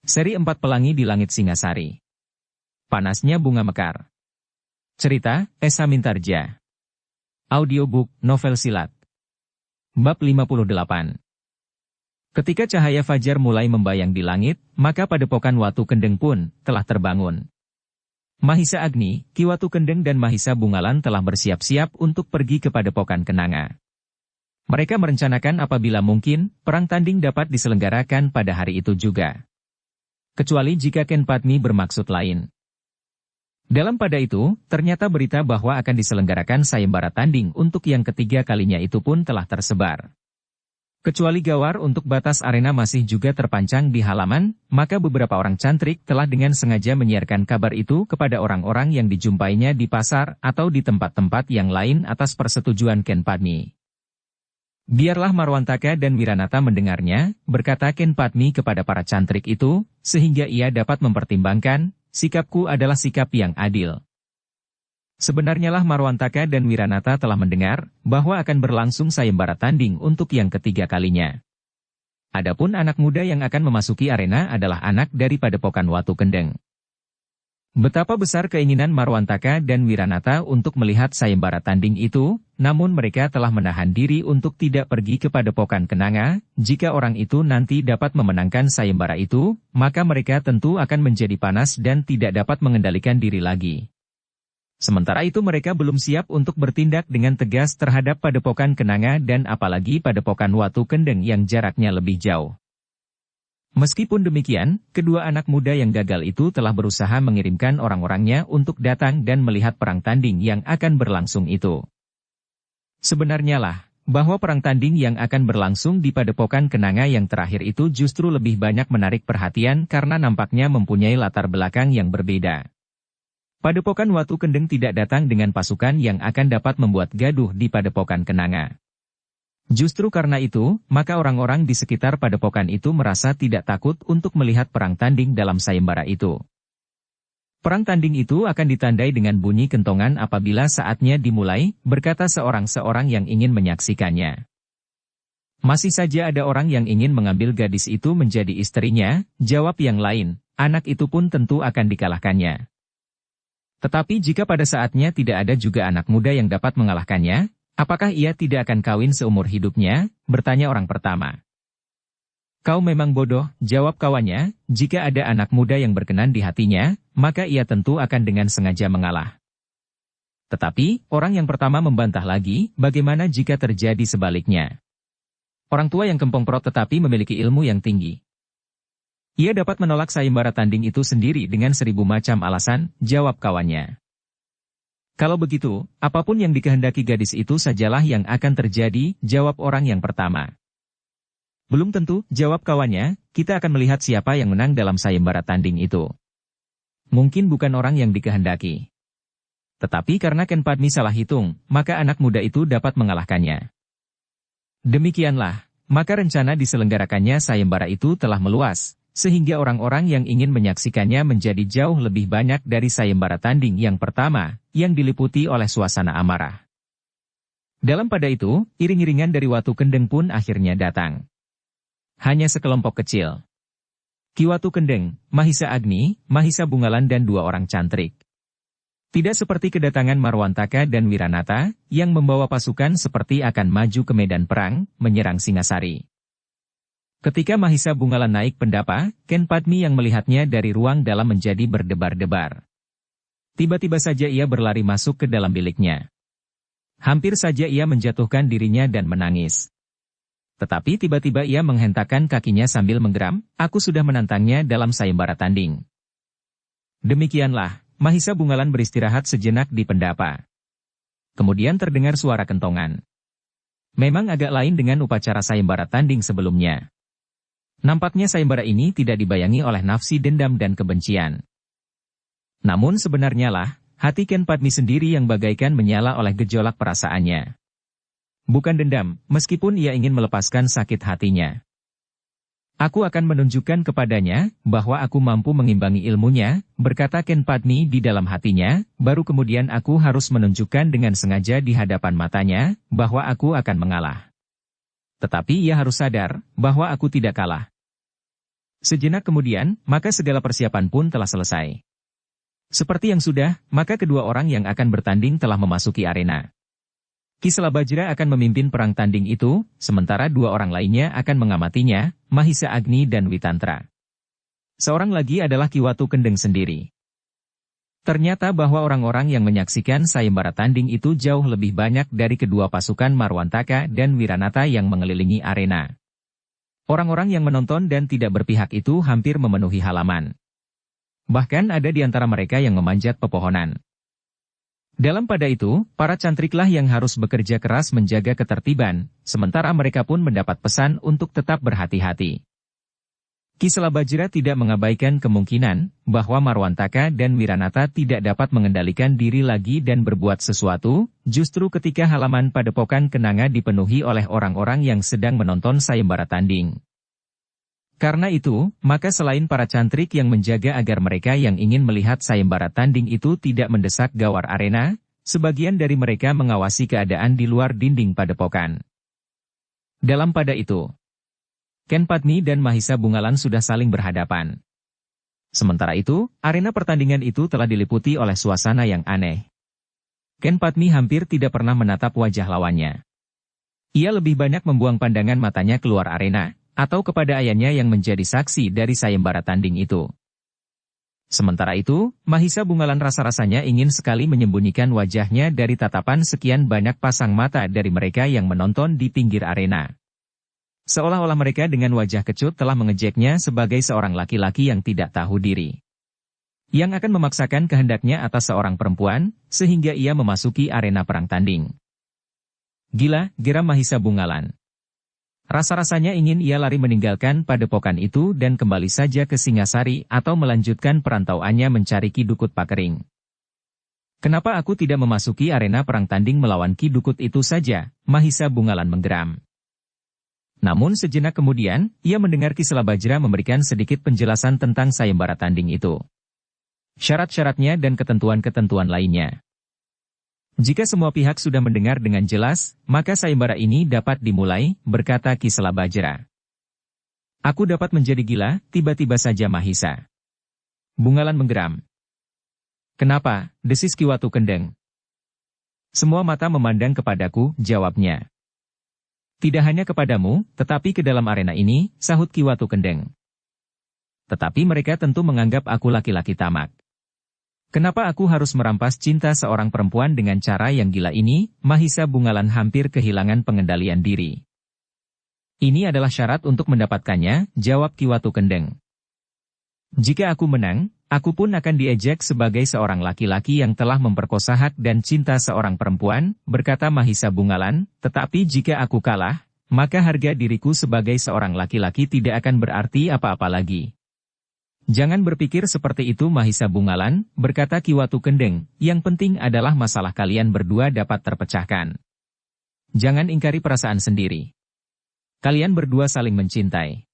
Seri 4 Pelangi di Langit Singasari. Panasnya Bunga Mekar. Cerita, Esa Mintarja. Audiobook, novel silat. Bab 58. Ketika cahaya fajar mulai membayang di langit, maka padepokan Watu Kendeng pun telah terbangun. Mahisa Agni, Ki Watu Kendeng dan Mahisa Bungalan telah bersiap-siap untuk pergi ke padepokan Kenanga. Mereka merencanakan apabila mungkin, perang tanding dapat diselenggarakan pada hari itu juga. Kecuali jika Ken Padmi bermaksud lain. Dalam pada itu, ternyata berita bahwa akan diselenggarakan sayembara tanding untuk yang ketiga kalinya itu pun telah tersebar. Kecuali gawar untuk batas arena masih juga terpancang di halaman, maka beberapa orang cantrik telah dengan sengaja menyiarkan kabar itu kepada orang-orang yang dijumpainya di pasar atau di tempat-tempat yang lain atas persetujuan Ken Padmi. Biarlah Marwantaka dan Wiranata mendengarnya, berkata Ken Padmi kepada para cantrik itu, sehingga ia dapat mempertimbangkan, sikapku adalah sikap yang adil. Sebenarnya lah Marwantaka dan Wiranata telah mendengar, bahwa akan berlangsung sayembara tanding untuk yang ketiga kalinya. Adapun anak muda yang akan memasuki arena adalah anak dari padepokan Watu Kendeng. Betapa besar keinginan Marwantaka dan Wiranata untuk melihat sayembara tanding itu, namun mereka telah menahan diri untuk tidak pergi ke padepokan Kenanga. Jika orang itu nanti dapat memenangkan sayembara itu, maka mereka tentu akan menjadi panas dan tidak dapat mengendalikan diri lagi. Sementara itu mereka belum siap untuk bertindak dengan tegas terhadap padepokan Kenanga dan apalagi padepokan Watu Kendeng yang jaraknya lebih jauh. Meskipun demikian, kedua anak muda yang gagal itu telah berusaha mengirimkan orang-orangnya untuk datang dan melihat perang tanding yang akan berlangsung itu. Sebenarnya lah, bahwa perang tanding yang akan berlangsung di padepokan Kenanga yang terakhir itu justru lebih banyak menarik perhatian karena nampaknya mempunyai latar belakang yang berbeda. Padepokan Watu Kendeng tidak datang dengan pasukan yang akan dapat membuat gaduh di padepokan Kenanga. Justru karena itu, maka orang-orang di sekitar padepokan itu merasa tidak takut untuk melihat perang tanding dalam sayembara itu. Perang tanding itu akan ditandai dengan bunyi kentongan apabila saatnya dimulai, berkata seorang-seorang yang ingin menyaksikannya. Masih saja ada orang yang ingin mengambil gadis itu menjadi istrinya, jawab yang lain, anak itu pun tentu akan dikalahkannya. Tetapi jika pada saatnya tidak ada juga anak muda yang dapat mengalahkannya, apakah ia tidak akan kawin seumur hidupnya? Bertanya orang pertama. Kau memang bodoh, jawab kawannya, jika ada anak muda yang berkenan di hatinya, maka ia tentu akan dengan sengaja mengalah. Tetapi, orang yang pertama membantah lagi, bagaimana jika terjadi sebaliknya? Orang tua yang kempongprot tetapi memiliki ilmu yang tinggi. Ia dapat menolak sayembara tanding itu sendiri dengan 1000 macam alasan, jawab kawannya. Kalau begitu, apapun yang dikehendaki gadis itu sajalah yang akan terjadi, jawab orang yang pertama. Belum tentu, jawab kawannya, kita akan melihat siapa yang menang dalam sayembara tanding itu. Mungkin bukan orang yang dikehendaki. Tetapi karena Ken Padmi salah hitung, maka anak muda itu dapat mengalahkannya. Demikianlah, maka rencana diselenggarakannya sayembara itu telah meluas, sehingga orang-orang yang ingin menyaksikannya menjadi jauh lebih banyak dari sayembara tanding yang pertama, yang diliputi oleh suasana amarah. Dalam pada itu, iring-iringan dari Watu Kendeng pun akhirnya datang. Hanya sekelompok kecil. Ki Watu Kendeng, Mahisa Agni, Mahisa Bungalan dan 2 orang cantrik. Tidak seperti kedatangan Marwantaka dan Wiranata, yang membawa pasukan seperti akan maju ke medan perang, menyerang Singasari. Ketika Mahisa Bungalan naik pendapa, Ken Padmi yang melihatnya dari ruang dalam menjadi berdebar-debar. Tiba-tiba saja ia berlari masuk ke dalam biliknya. Hampir saja ia menjatuhkan dirinya dan menangis. Tetapi tiba-tiba ia menghentakkan kakinya sambil menggeram, aku sudah menantangnya dalam sayembara tanding. Demikianlah, Mahisa Bungalan beristirahat sejenak di pendapa. Kemudian terdengar suara kentongan. Memang agak lain dengan upacara sayembara tanding sebelumnya. Nampaknya sayembara ini tidak dibayangi oleh nafsi dendam dan kebencian. Namun sebenarnya lah, hati Ken Padmi sendiri yang bagaikan menyala oleh gejolak perasaannya. Bukan dendam, meskipun ia ingin melepaskan sakit hatinya. Aku akan menunjukkan kepadanya, bahwa aku mampu mengimbangi ilmunya, berkata Ken Padmi di dalam hatinya, baru kemudian aku harus menunjukkan dengan sengaja di hadapan matanya, bahwa aku akan mengalah. Tetapi ia harus sadar, bahwa aku tidak kalah. Sejenak kemudian, maka segala persiapan pun telah selesai. Seperti yang sudah, maka kedua orang yang akan bertanding telah memasuki arena. Kiselabajra akan memimpin perang tanding itu, sementara dua orang lainnya akan mengamatinya, Mahisa Agni dan Witantra. Seorang lagi adalah Ki Watu Kendeng sendiri. Ternyata bahwa orang-orang yang menyaksikan sayembara tanding itu jauh lebih banyak dari kedua pasukan Marwantaka dan Wiranata yang mengelilingi arena. Orang-orang yang menonton dan tidak berpihak itu hampir memenuhi halaman. Bahkan ada di antara mereka yang memanjat pepohonan. Dalam pada itu, para cantriklah yang harus bekerja keras menjaga ketertiban, sementara mereka pun mendapat pesan untuk tetap berhati-hati. Kiselabajra tidak mengabaikan kemungkinan bahwa Marwantaka dan Wiranata tidak dapat mengendalikan diri lagi dan berbuat sesuatu, justru ketika halaman padepokan Kenanga dipenuhi oleh orang-orang yang sedang menonton sayembara tanding. Karena itu, maka selain para cantrik yang menjaga agar mereka yang ingin melihat sayembara tanding itu tidak mendesak gawar arena, sebagian dari mereka mengawasi keadaan di luar dinding padepokan. Dalam pada itu, Ken Padmi dan Mahisa Bungalan sudah saling berhadapan. Sementara itu, arena pertandingan itu telah diliputi oleh suasana yang aneh. Ken Padmi hampir tidak pernah menatap wajah lawannya. Ia lebih banyak membuang pandangan matanya keluar arena, atau kepada ayahnya yang menjadi saksi dari sayembara tanding itu. Sementara itu, Mahisa Bungalan rasa-rasanya ingin sekali menyembunyikan wajahnya dari tatapan sekian banyak pasang mata dari mereka yang menonton di pinggir arena. Seolah-olah mereka dengan wajah kecut telah mengejeknya sebagai seorang laki-laki yang tidak tahu diri. Yang akan memaksakan kehendaknya atas seorang perempuan, sehingga ia memasuki arena perang tanding. Gila, geram Mahisa Bungalan. Rasa-rasanya ingin ia lari meninggalkan padepokan itu dan kembali saja ke Singasari atau melanjutkan perantauannya mencari Ki Dukut Pakering. Kenapa aku tidak memasuki arena perang tanding melawan Ki Dukut itu saja? Mahisa Bungalan menggeram. Namun sejenak kemudian, ia mendengar Kiselabajra memberikan sedikit penjelasan tentang sayembara tanding itu. Syarat-syaratnya dan ketentuan-ketentuan lainnya. Jika semua pihak sudah mendengar dengan jelas, maka sayembara ini dapat dimulai, berkata Kiselabajra. Aku dapat menjadi gila, tiba-tiba saja Mahisa. Bungalan menggeram. Kenapa? Desis Ki Watu Kendeng. Semua mata memandang kepadaku, jawabnya. Tidak hanya kepadamu, tetapi ke dalam arena ini, sahut Ki Watu Kendeng. Tetapi mereka tentu menganggap aku laki-laki tamak. Kenapa aku harus merampas cinta seorang perempuan dengan cara yang gila ini? Mahisa Bungalan hampir kehilangan pengendalian diri. Ini adalah syarat untuk mendapatkannya, jawab Ki Watu Kendeng. Jika aku menang, aku pun akan diejek sebagai seorang laki-laki yang telah memperkosa hak dan cinta seorang perempuan, berkata Mahisa Bungalan, tetapi jika aku kalah, maka harga diriku sebagai seorang laki-laki tidak akan berarti apa-apa lagi. Jangan berpikir seperti itu Mahisa Bungalan, berkata Ki Watu Kendeng, yang penting adalah masalah kalian berdua dapat terpecahkan. Jangan ingkari perasaan sendiri. Kalian berdua saling mencintai.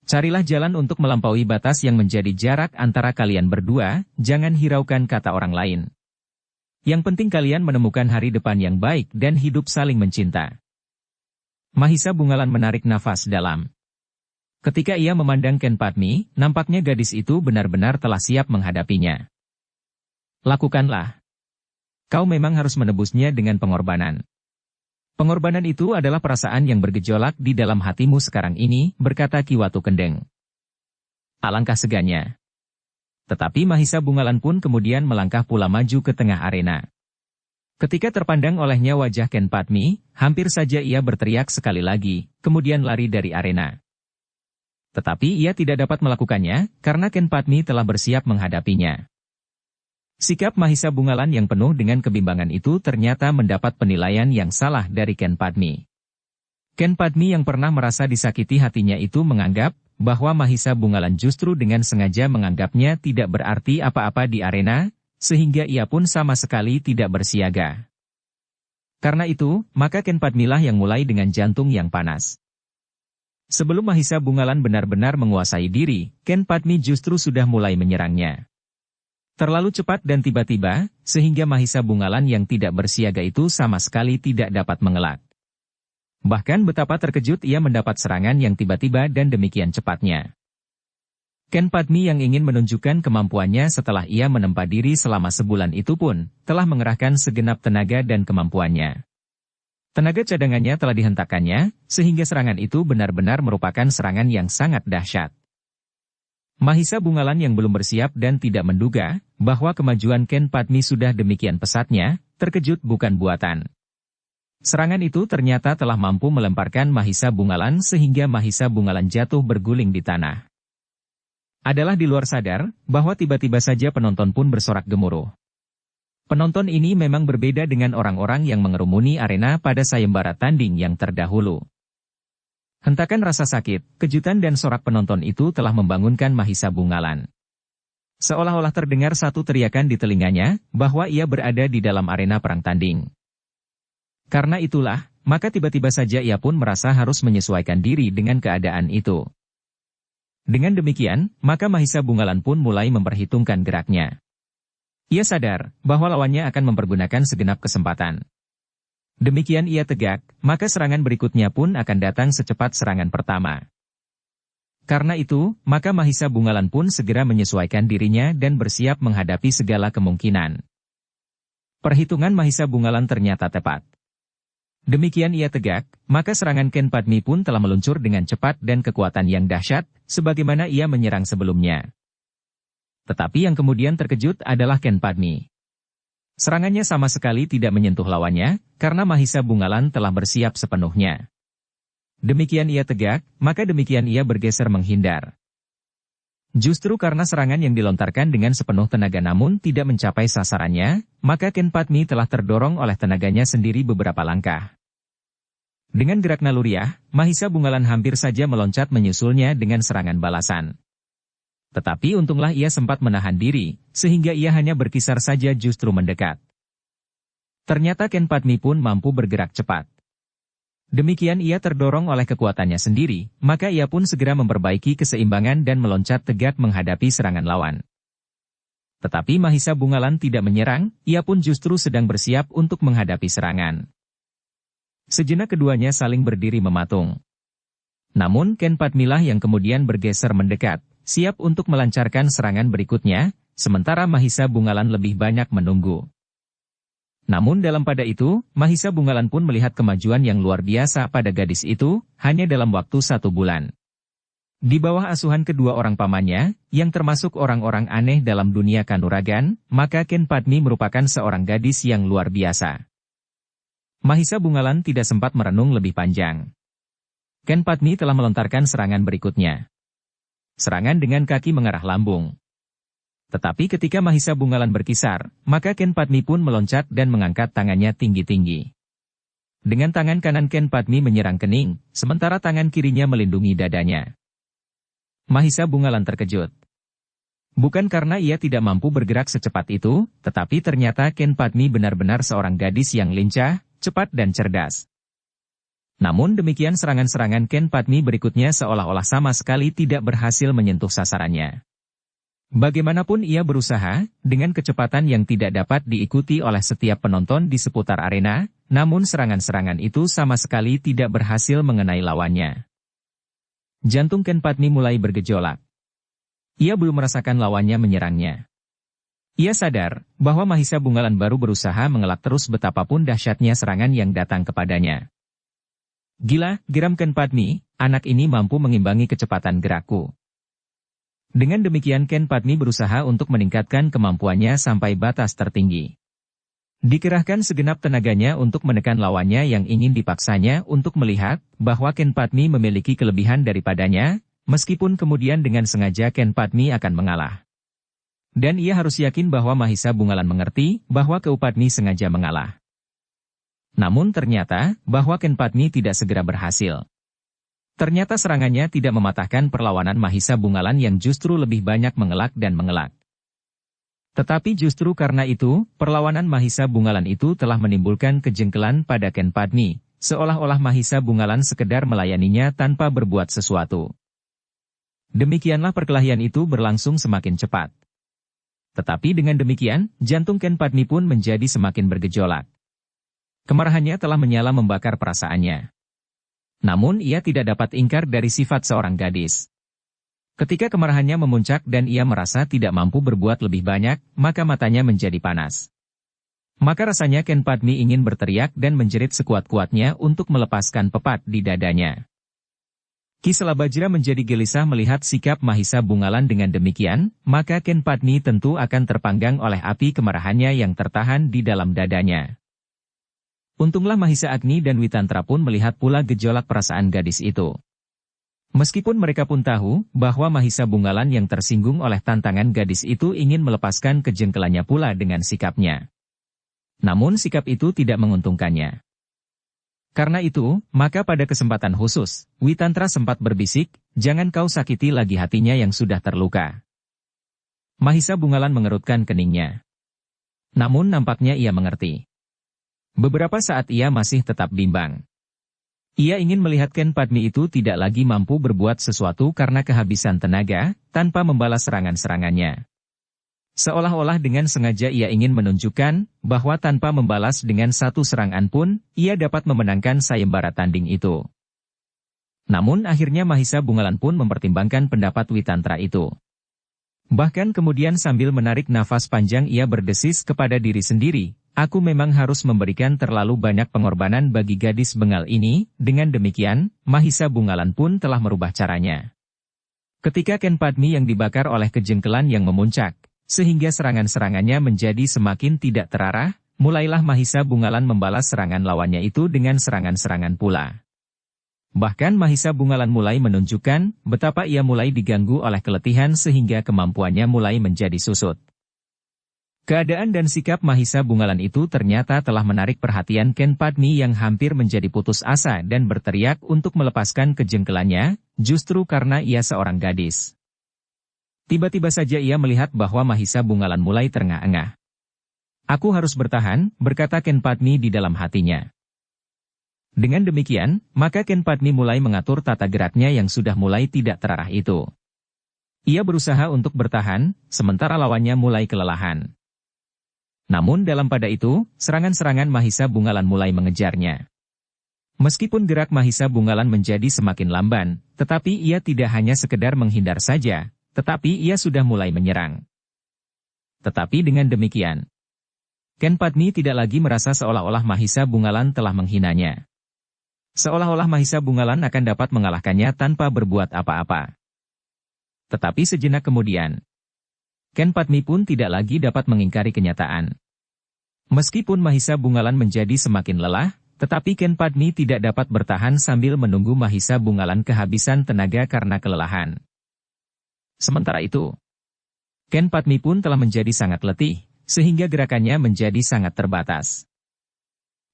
Carilah jalan untuk melampaui batas yang menjadi jarak antara kalian berdua, jangan hiraukan kata orang lain. Yang penting kalian menemukan hari depan yang baik dan hidup saling mencinta. Mahisa Bungalan menarik nafas dalam. Ketika ia memandang Ken Padmi, nampaknya gadis itu benar-benar telah siap menghadapinya. Lakukanlah. Kau memang harus menebusnya dengan pengorbanan. Pengorbanan itu adalah perasaan yang bergejolak di dalam hatimu sekarang ini, berkata Ki Watu Kendeng. Alangkah segannya. Tetapi Mahisa Bungalan pun kemudian melangkah pula maju ke tengah arena. Ketika terpandang olehnya wajah Ken Padmi, hampir saja ia berteriak sekali lagi, kemudian lari dari arena. Tetapi ia tidak dapat melakukannya, karena Ken Padmi telah bersiap menghadapinya. Sikap Mahisa Bungalan yang penuh dengan kebimbangan itu ternyata mendapat penilaian yang salah dari Ken Padmi. Ken Padmi yang pernah merasa disakiti hatinya itu menganggap bahwa Mahisa Bungalan justru dengan sengaja menganggapnya tidak berarti apa-apa di arena, sehingga ia pun sama sekali tidak bersiaga. Karena itu, maka Ken Padmilah yang mulai dengan jantung yang panas. Sebelum Mahisa Bungalan benar-benar menguasai diri, Ken Padmi justru sudah mulai menyerangnya. Terlalu cepat dan tiba-tiba, sehingga Mahisa Bungalan yang tidak bersiaga itu sama sekali tidak dapat mengelak. Bahkan betapa terkejut ia mendapat serangan yang tiba-tiba dan demikian cepatnya. Ken Padmi yang ingin menunjukkan kemampuannya setelah ia menempa diri selama sebulan itu pun, telah mengerahkan segenap tenaga dan kemampuannya. Tenaga cadangannya telah dihentakkannya, sehingga serangan itu benar-benar merupakan serangan yang sangat dahsyat. Mahisa Bungalan yang belum bersiap dan tidak menduga, bahwa kemajuan Ken Padmi sudah demikian pesatnya, terkejut bukan buatan. Serangan itu ternyata telah mampu melemparkan Mahisa Bungalan sehingga Mahisa Bungalan jatuh berguling di tanah. Adalah di luar sadar, bahwa tiba-tiba saja penonton pun bersorak gemuruh. Penonton ini memang berbeda dengan orang-orang yang mengerumuni arena pada sayembara tanding yang terdahulu. Hentakan rasa sakit, kejutan dan sorak penonton itu telah membangunkan Mahisa Bungalan. Seolah-olah terdengar satu teriakan di telinganya, bahwa ia berada di dalam arena perang tanding. Karena itulah, maka tiba-tiba saja ia pun merasa harus menyesuaikan diri dengan keadaan itu. Dengan demikian, maka Mahisa Bungalan pun mulai memperhitungkan geraknya. Ia sadar bahwa lawannya akan mempergunakan segenap kesempatan. Demikian ia tegak, maka serangan berikutnya pun akan datang secepat serangan pertama. Karena itu, maka Mahisa Bungalan pun segera menyesuaikan dirinya dan bersiap menghadapi segala kemungkinan. Perhitungan Mahisa Bungalan ternyata tepat. Demikian ia tegak, maka serangan Ken Padmi pun telah meluncur dengan cepat dan kekuatan yang dahsyat, sebagaimana ia menyerang sebelumnya. Tetapi yang kemudian terkejut adalah Ken Padmi. Serangannya sama sekali tidak menyentuh lawannya, karena Mahisa Bungalan telah bersiap sepenuhnya. Demikian ia tegak, maka demikian ia bergeser menghindar. Justru karena serangan yang dilontarkan dengan sepenuh tenaga namun tidak mencapai sasarannya, maka Ken Padmi telah terdorong oleh tenaganya sendiri beberapa langkah. Dengan gerak naluriah, Mahisa Bungalan hampir saja meloncat menyusulnya dengan serangan balasan. Tetapi untunglah ia sempat menahan diri, sehingga ia hanya berkisar saja justru mendekat. Ternyata Ken Padmi pun mampu bergerak cepat. Demikian ia terdorong oleh kekuatannya sendiri, maka ia pun segera memperbaiki keseimbangan dan meloncat tegak menghadapi serangan lawan. Tetapi Mahisa Bungalan tidak menyerang, ia pun justru sedang bersiap untuk menghadapi serangan. Sejenak keduanya saling berdiri mematung. Namun Ken Padmilah yang kemudian bergeser mendekat, siap untuk melancarkan serangan berikutnya, sementara Mahisa Bungalan lebih banyak menunggu. Namun dalam pada itu, Mahisa Bungalan pun melihat kemajuan yang luar biasa pada gadis itu, hanya dalam waktu 1 bulan. Di bawah asuhan kedua orang pamannya, yang termasuk orang-orang aneh dalam dunia kanuragan, maka Ken Padmi merupakan seorang gadis yang luar biasa. Mahisa Bungalan tidak sempat merenung lebih panjang. Ken Padmi telah melontarkan serangan berikutnya. Serangan dengan kaki mengarah lambung. Tetapi ketika Mahisa Bungalan berkisar, maka Ken Padmi pun meloncat dan mengangkat tangannya tinggi-tinggi. Dengan tangan kanan Ken Padmi menyerang kening, sementara tangan kirinya melindungi dadanya. Mahisa Bungalan terkejut. Bukan karena ia tidak mampu bergerak secepat itu, tetapi ternyata Ken Padmi benar-benar seorang gadis yang lincah, cepat dan cerdas. Namun demikian serangan-serangan Ken Padmi berikutnya seolah-olah sama sekali tidak berhasil menyentuh sasarannya. Bagaimanapun ia berusaha, dengan kecepatan yang tidak dapat diikuti oleh setiap penonton di seputar arena, namun serangan-serangan itu sama sekali tidak berhasil mengenai lawannya. Jantung Ken Padmi mulai bergejolak. Ia belum merasakan lawannya menyerangnya. Ia sadar, bahwa Mahisa Bungalan baru berusaha mengelak terus betapapun dahsyatnya serangan yang datang kepadanya. Gila, geram Ken Padmi, anak ini mampu mengimbangi kecepatan gerakku. Dengan demikian Ken Padmi berusaha untuk meningkatkan kemampuannya sampai batas tertinggi. Dikerahkan segenap tenaganya untuk menekan lawannya yang ingin dipaksanya untuk melihat bahwa Ken Padmi memiliki kelebihan daripadanya, meskipun kemudian dengan sengaja Ken Padmi akan mengalah. Dan ia harus yakin bahwa Mahisa Bungalan mengerti bahwa Ken Padmi sengaja mengalah. Namun ternyata bahwa Ken Padmi tidak segera berhasil. Ternyata serangannya tidak mematahkan perlawanan Mahisa Bungalan yang justru lebih banyak mengelak dan mengelak. Tetapi justru karena itu, perlawanan Mahisa Bungalan itu telah menimbulkan kejengkelan pada Ken Padmi, seolah-olah Mahisa Bungalan sekedar melayaninya tanpa berbuat sesuatu. Demikianlah perkelahian itu berlangsung semakin cepat. Tetapi dengan demikian, jantung Ken Padmi pun menjadi semakin bergejolak. Kemarahannya telah menyala membakar perasaannya. Namun ia tidak dapat ingkar dari sifat seorang gadis. Ketika kemarahannya memuncak dan ia merasa tidak mampu berbuat lebih banyak, maka matanya menjadi panas. Maka rasanya Ken Padmi ingin berteriak dan menjerit sekuat-kuatnya untuk melepaskan pepat di dadanya. Ki Selabajra menjadi gelisah melihat sikap Mahisa Bungalan dengan demikian, maka Ken Padmi tentu akan terpanggang oleh api kemarahannya yang tertahan di dalam dadanya. Untunglah Mahisa Agni dan Witantra pun melihat pula gejolak perasaan gadis itu. Meskipun mereka pun tahu bahwa Mahisa Bungalan yang tersinggung oleh tantangan gadis itu ingin melepaskan kejengkelannya pula dengan sikapnya. Namun sikap itu tidak menguntungkannya. Karena itu, maka pada kesempatan khusus, Witantra sempat berbisik, "Jangan kau sakiti lagi hatinya yang sudah terluka." Mahisa Bungalan mengerutkan keningnya. Namun nampaknya ia mengerti. Beberapa saat ia masih tetap bimbang. Ia ingin melihat Ken Padmi itu tidak lagi mampu berbuat sesuatu karena kehabisan tenaga, tanpa membalas serangan-serangannya. Seolah-olah dengan sengaja ia ingin menunjukkan bahwa tanpa membalas dengan satu serangan pun, ia dapat memenangkan sayembara tanding itu. Namun akhirnya Mahisa Bungalan pun mempertimbangkan pendapat Witantra itu. Bahkan kemudian sambil menarik nafas panjang ia berdesis kepada diri sendiri, "Aku memang harus memberikan terlalu banyak pengorbanan bagi gadis bengal ini." Dengan demikian, Mahisa Bungalan pun telah merubah caranya. Ketika Ken Padmi yang dibakar oleh kejengkelan yang memuncak, sehingga serangan-serangannya menjadi semakin tidak terarah, mulailah Mahisa Bungalan membalas serangan lawannya itu dengan serangan-serangan pula. Bahkan Mahisa Bungalan mulai menunjukkan betapa ia mulai diganggu oleh keletihan sehingga kemampuannya mulai menjadi susut. Keadaan dan sikap Mahisa Bungalan itu ternyata telah menarik perhatian Ken Padmi yang hampir menjadi putus asa dan berteriak untuk melepaskan kejengkelannya, justru karena ia seorang gadis. Tiba-tiba saja ia melihat bahwa Mahisa Bungalan mulai terengah-engah. "Aku harus bertahan," berkata Ken Padmi di dalam hatinya. Dengan demikian, maka Ken Padmi mulai mengatur tata geraknya yang sudah mulai tidak terarah itu. Ia berusaha untuk bertahan, sementara lawannya mulai kelelahan. Namun dalam pada itu, serangan-serangan Mahisa Bungalan mulai mengejarnya. Meskipun gerak Mahisa Bungalan menjadi semakin lamban, tetapi ia tidak hanya sekedar menghindar saja, tetapi ia sudah mulai menyerang. Tetapi dengan demikian, Ken Padmi tidak lagi merasa seolah-olah Mahisa Bungalan telah menghinanya. Seolah-olah Mahisa Bungalan akan dapat mengalahkannya tanpa berbuat apa-apa. Tetapi sejenak kemudian, Ken Padmi pun tidak lagi dapat mengingkari kenyataan. Meskipun Mahisa Bungalan menjadi semakin lelah, tetapi Ken Padmi tidak dapat bertahan sambil menunggu Mahisa Bungalan kehabisan tenaga karena kelelahan. Sementara itu, Ken Padmi pun telah menjadi sangat letih, sehingga gerakannya menjadi sangat terbatas.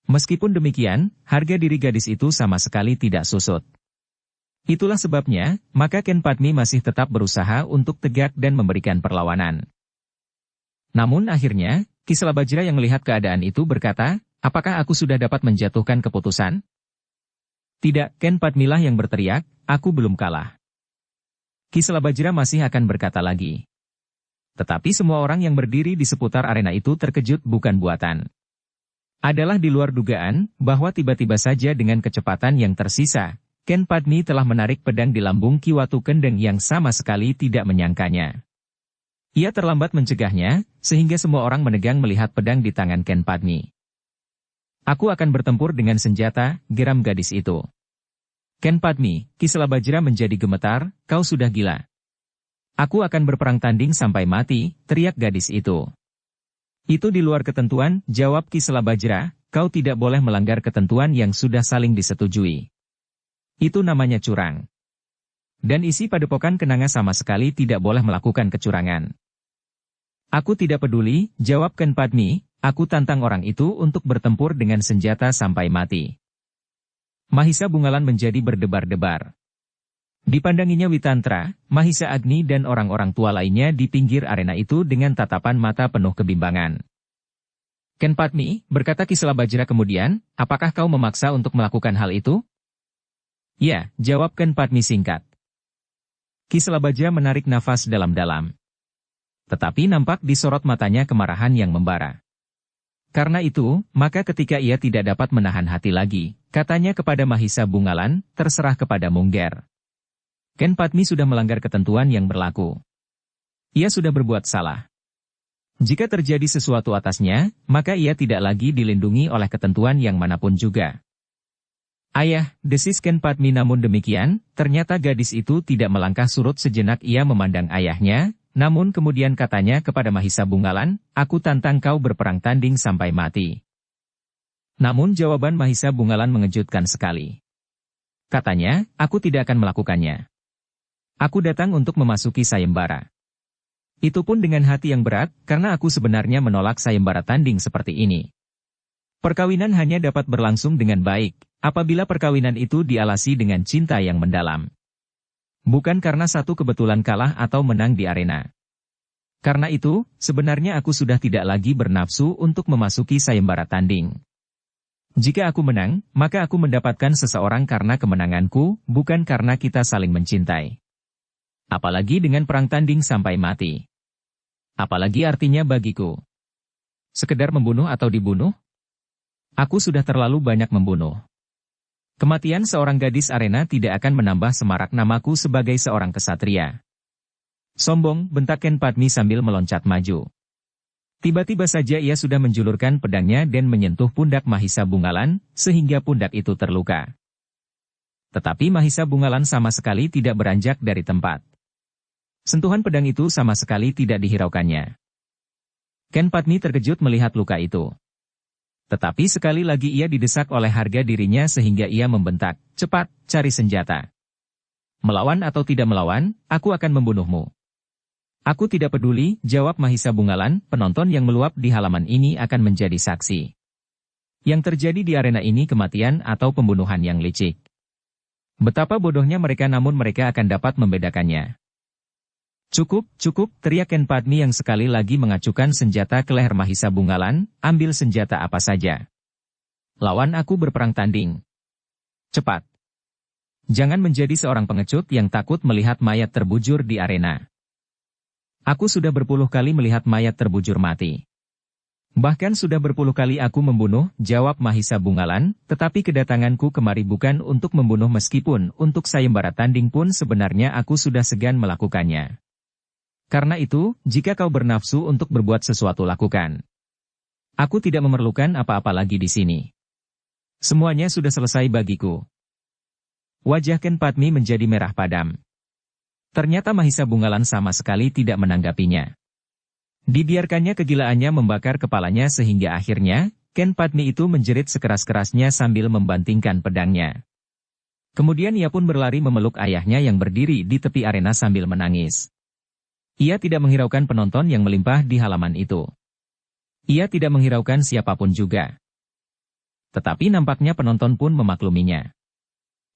Meskipun demikian, harga diri gadis itu sama sekali tidak susut. Itulah sebabnya, maka Ken Padmi masih tetap berusaha untuk tegak dan memberikan perlawanan. Namun akhirnya, Ki Selabajra yang melihat keadaan itu berkata, "Apakah aku sudah dapat menjatuhkan keputusan?" "Tidak," Ken Padmilah yang berteriak, "aku belum kalah." Ki Selabajra masih akan berkata lagi. Tetapi semua orang yang berdiri di seputar arena itu terkejut bukan buatan. Adalah di luar dugaan, bahwa tiba-tiba saja dengan kecepatan yang tersisa, Ken Padmi telah menarik pedang di lambung Ki Watu Kendeng yang sama sekali tidak menyangkanya. Ia terlambat mencegahnya, sehingga semua orang menegang melihat pedang di tangan Ken Padmi. "Aku akan bertempur dengan senjata," geram gadis itu. "Ken Padmi," Ki Selabajra menjadi gemetar, "kau sudah gila." "Aku akan berperang tanding sampai mati," teriak gadis itu. "Itu di luar ketentuan," jawab Ki Selabajra, "kau tidak boleh melanggar ketentuan yang sudah saling disetujui. Itu namanya curang. Dan isi padepokan Kenanga sama sekali tidak boleh melakukan kecurangan." "Aku tidak peduli," jawab Ken Padmi, "aku tantang orang itu untuk bertempur dengan senjata sampai mati." Mahisa Bungalan menjadi berdebar-debar. Dipandanginya Witantra, Mahisa Agni dan orang-orang tua lainnya di pinggir arena itu dengan tatapan mata penuh kebimbangan. "Ken Padmi," berkata Ki Selabajra kemudian, "apakah kau memaksa untuk melakukan hal itu?" "Ya," jawab Ken Padmi singkat. Ki Selabajra menarik nafas dalam-dalam. Tetapi nampak di sorot matanya kemarahan yang membara. Karena itu, maka ketika ia tidak dapat menahan hati lagi, katanya kepada Mahisa Bungalan, "Terserah kepada Mungger. Ken Padmi sudah melanggar ketentuan yang berlaku. Ia sudah berbuat salah. Jika terjadi sesuatu atasnya, maka ia tidak lagi dilindungi oleh ketentuan yang manapun juga. Ayah, desis Ken Padmi, namun demikian, ternyata gadis itu tidak melangkah surut. Sejenak ia memandang ayahnya, namun kemudian katanya kepada Mahisa Bungalan, aku tantang kau berperang tanding sampai mati. Namun jawaban Mahisa Bungalan mengejutkan sekali. Katanya, aku tidak akan melakukannya. Aku datang untuk memasuki sayembara. Itu pun dengan hati yang berat, karena aku sebenarnya menolak sayembara tanding seperti ini. Perkawinan hanya dapat berlangsung dengan baik, apabila perkawinan itu dialasi dengan cinta yang mendalam. Bukan karena satu kebetulan kalah atau menang di arena. Karena itu, sebenarnya aku sudah tidak lagi bernafsu untuk memasuki sayembara tanding. Jika aku menang, maka aku mendapatkan seseorang karena kemenanganku, bukan karena kita saling mencintai. Apalagi dengan perang tanding sampai mati. Apalagi artinya bagiku. Sekedar membunuh atau dibunuh? Aku sudah terlalu banyak membunuh. Kematian seorang gadis arena tidak akan menambah semarak namaku sebagai seorang kesatria. Sombong, bentak Ken Padmi sambil meloncat maju. Tiba-tiba saja ia sudah menjulurkan pedangnya dan menyentuh pundak Mahisa Bungalan, sehingga pundak itu terluka. Tetapi Mahisa Bungalan sama sekali tidak beranjak dari tempat. Sentuhan pedang itu sama sekali tidak dihiraukannya. Ken Padmi terkejut melihat luka itu. Tetapi sekali lagi ia didesak oleh harga dirinya sehingga ia membentak, cepat, cari senjata. Melawan atau tidak melawan, aku akan membunuhmu. Aku tidak peduli, jawab Mahisa Bungalan, penonton yang meluap di halaman ini akan menjadi saksi. Yang terjadi di arena ini kematian atau pembunuhan yang licik. Betapa bodohnya mereka, namun mereka akan dapat membedakannya. Cukup, cukup, teriak Ken Padmi yang sekali lagi mengacukan senjata ke leher Mahisa Bungalan, ambil senjata apa saja. Lawan aku berperang tanding. Cepat. Jangan menjadi seorang pengecut yang takut melihat mayat terbujur di arena. Aku sudah berpuluh kali melihat mayat terbujur mati. Bahkan sudah berpuluh kali aku membunuh, jawab Mahisa Bungalan, tetapi kedatanganku kemari bukan untuk membunuh, meskipun untuk sayembara tanding pun sebenarnya aku sudah segan melakukannya. Karena itu, jika kau bernafsu untuk berbuat sesuatu lakukan. Aku tidak memerlukan apa-apa lagi di sini. Semuanya sudah selesai bagiku. Wajah Ken Padmi menjadi merah padam. Ternyata Mahisa Bungalan sama sekali tidak menanggapinya. Dibiarkannya kegilaannya membakar kepalanya sehingga akhirnya, Ken Padmi itu menjerit sekeras-kerasnya sambil membantingkan pedangnya. Kemudian ia pun berlari memeluk ayahnya yang berdiri di tepi arena sambil menangis. Ia tidak menghiraukan penonton yang melimpah di halaman itu. Ia tidak menghiraukan siapapun juga. Tetapi nampaknya penonton pun memakluminya.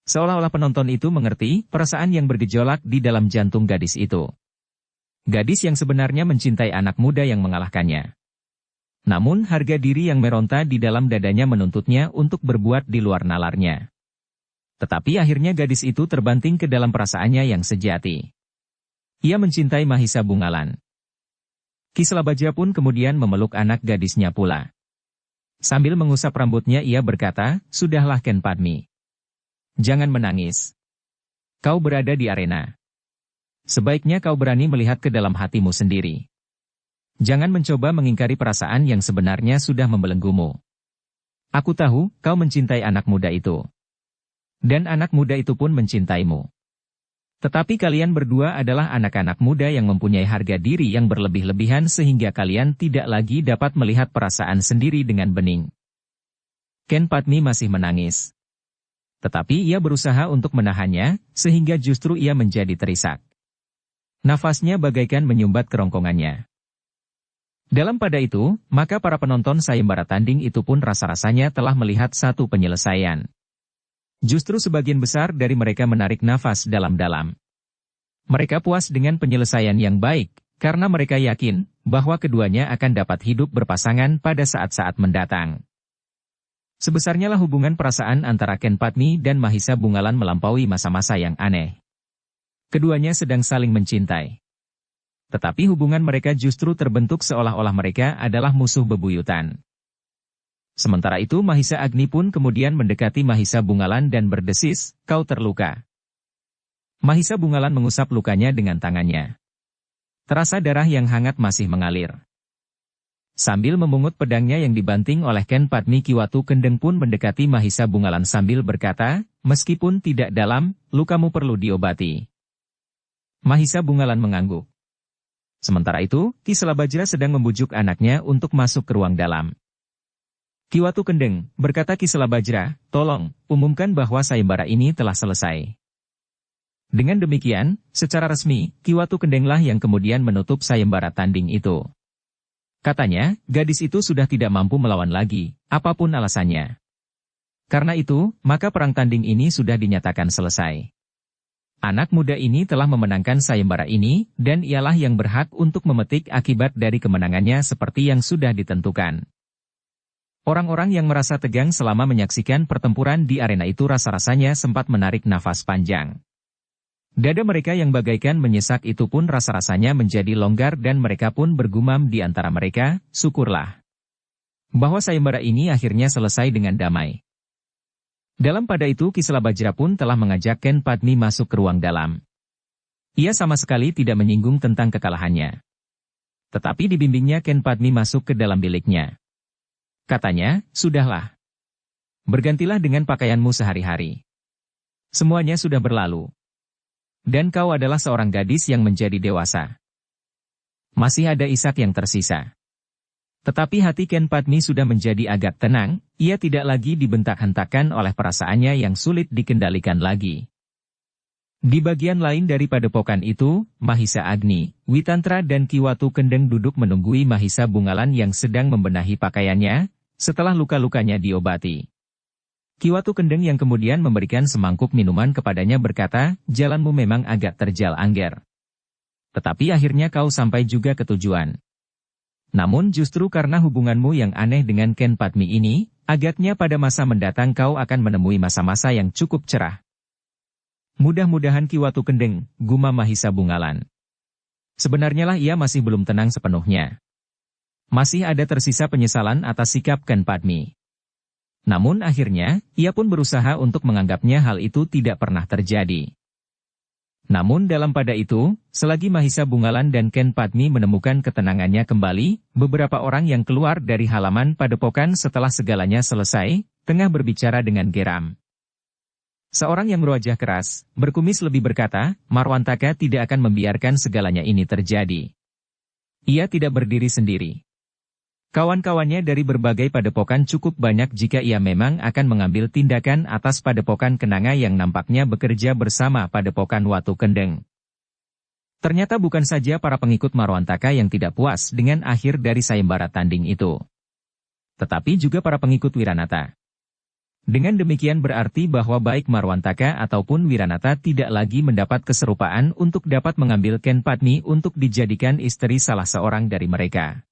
Seolah-olah penonton itu mengerti perasaan yang bergejolak di dalam jantung gadis itu. Gadis yang sebenarnya mencintai anak muda yang mengalahkannya. Namun harga diri yang meronta di dalam dadanya menuntutnya untuk berbuat di luar nalarnya. Tetapi akhirnya gadis itu terbanting ke dalam perasaannya yang sejati. Ia mencintai Mahisa Bungalan. Kisla-Baja pun kemudian memeluk anak gadisnya pula. Sambil mengusap rambutnya ia berkata, sudahlah Ken Padmi. Jangan menangis. Kau berada di arena. Sebaiknya kau berani melihat ke dalam hatimu sendiri. Jangan mencoba mengingkari perasaan yang sebenarnya sudah membelenggumu. Aku tahu, kau mencintai anak muda itu. Dan anak muda itu pun mencintaimu. Tetapi kalian berdua adalah anak-anak muda yang mempunyai harga diri yang berlebih-lebihan sehingga kalian tidak lagi dapat melihat perasaan sendiri dengan bening. Ken Padmi masih menangis. Tetapi ia berusaha untuk menahannya, sehingga justru ia menjadi terisak. Nafasnya bagaikan menyumbat kerongkongannya. Dalam pada itu, maka para penonton sayembara tanding itu pun rasa-rasanya telah melihat satu penyelesaian. Justru sebagian besar dari mereka menarik nafas dalam-dalam. Mereka puas dengan penyelesaian yang baik, karena mereka yakin bahwa keduanya akan dapat hidup berpasangan pada saat-saat mendatang. Sebesarnya lah hubungan perasaan antara Ken Padmi dan Mahisa Bungalan melampaui masa-masa yang aneh. Keduanya sedang saling mencintai. Tetapi hubungan mereka justru terbentuk seolah-olah mereka adalah musuh bebuyutan. Sementara itu Mahisa Agni pun kemudian mendekati Mahisa Bungalan dan berdesis, kau terluka. Mahisa Bungalan mengusap lukanya dengan tangannya. Terasa darah yang hangat masih mengalir. Sambil memungut pedangnya yang dibanting oleh Ken Padmi, Kiwatu Kendeng pun mendekati Mahisa Bungalan sambil berkata, "Meskipun tidak dalam, lukamu perlu diobati." Mahisa Bungalan mengangguk. Sementara itu, Ki Selabajra sedang membujuk anaknya untuk masuk ke ruang dalam. "Kiwatu Kendeng," berkata Ki Selabajra, "tolong, umumkan bahwa sayembara ini telah selesai." Dengan demikian, secara resmi, Kiwatu Kendenglah yang kemudian menutup sayembara tanding itu. Katanya, gadis itu sudah tidak mampu melawan lagi, apapun alasannya. Karena itu, maka perang tanding ini sudah dinyatakan selesai. Anak muda ini telah memenangkan sayembara ini, dan ialah yang berhak untuk memetik akibat dari kemenangannya seperti yang sudah ditentukan. Orang-orang yang merasa tegang selama menyaksikan pertempuran di arena itu rasa-rasanya sempat menarik nafas panjang. Dada mereka yang bagaikan menyesak itu pun rasa-rasanya menjadi longgar dan mereka pun bergumam di antara mereka, "Syukurlah bahwa sayembara ini akhirnya selesai dengan damai." Dalam pada itu Ki Selabajra pun telah mengajak Ken Padmi masuk ke ruang dalam. Ia sama sekali tidak menyinggung tentang kekalahannya. Tetapi dibimbingnya Ken Padmi masuk ke dalam biliknya. Katanya, "Sudahlah. Bergantilah dengan pakaianmu sehari-hari. Semuanya sudah berlalu. Dan kau adalah seorang gadis yang menjadi dewasa. Masih ada Ishak yang tersisa." Tetapi hati Ken Padmi sudah menjadi agak tenang, ia tidak lagi dibentak-hentakan oleh perasaannya yang sulit dikendalikan lagi. Di bagian lain dari padepokan itu, Mahisa Agni, Witantra dan Kiwatu Kendeng duduk menunggui Mahisa Bungalan yang sedang membenahi pakaiannya, setelah luka-lukanya diobati. Kiwatu Kendeng yang kemudian memberikan semangkuk minuman kepadanya berkata, "Jalanmu memang agak terjal angger. Tetapi akhirnya kau sampai juga ke tujuan. Namun justru karena hubunganmu yang aneh dengan Ken Padmi ini, agaknya pada masa mendatang kau akan menemui masa-masa yang cukup cerah." "Mudah-mudahan Kiwatu Kendeng," gumam Mahisa Bungalan. Sebenarnya lah ia masih belum tenang sepenuhnya. Masih ada tersisa penyesalan atas sikap Ken Padmi. Namun akhirnya, ia pun berusaha untuk menganggapnya hal itu tidak pernah terjadi. Namun dalam pada itu, selagi Mahisa Bungalan dan Ken Padmi menemukan ketenangannya kembali, beberapa orang yang keluar dari halaman padepokan setelah segalanya selesai, tengah berbicara dengan geram. Seorang yang berwajah keras, berkumis lebih berkata, "Marwantaka tidak akan membiarkan segalanya ini terjadi. Ia tidak berdiri sendiri. Kawan-kawannya dari berbagai padepokan cukup banyak jika ia memang akan mengambil tindakan atas padepokan Kenanga yang nampaknya bekerja bersama padepokan Watu Kendeng." Ternyata bukan saja para pengikut Marwantaka yang tidak puas dengan akhir dari sayembara tanding itu, tetapi juga para pengikut Wiranata. Dengan demikian berarti bahwa baik Marwantaka ataupun Wiranata tidak lagi mendapat keserupaan untuk dapat mengambil Ken Padmi untuk dijadikan istri salah seorang dari mereka.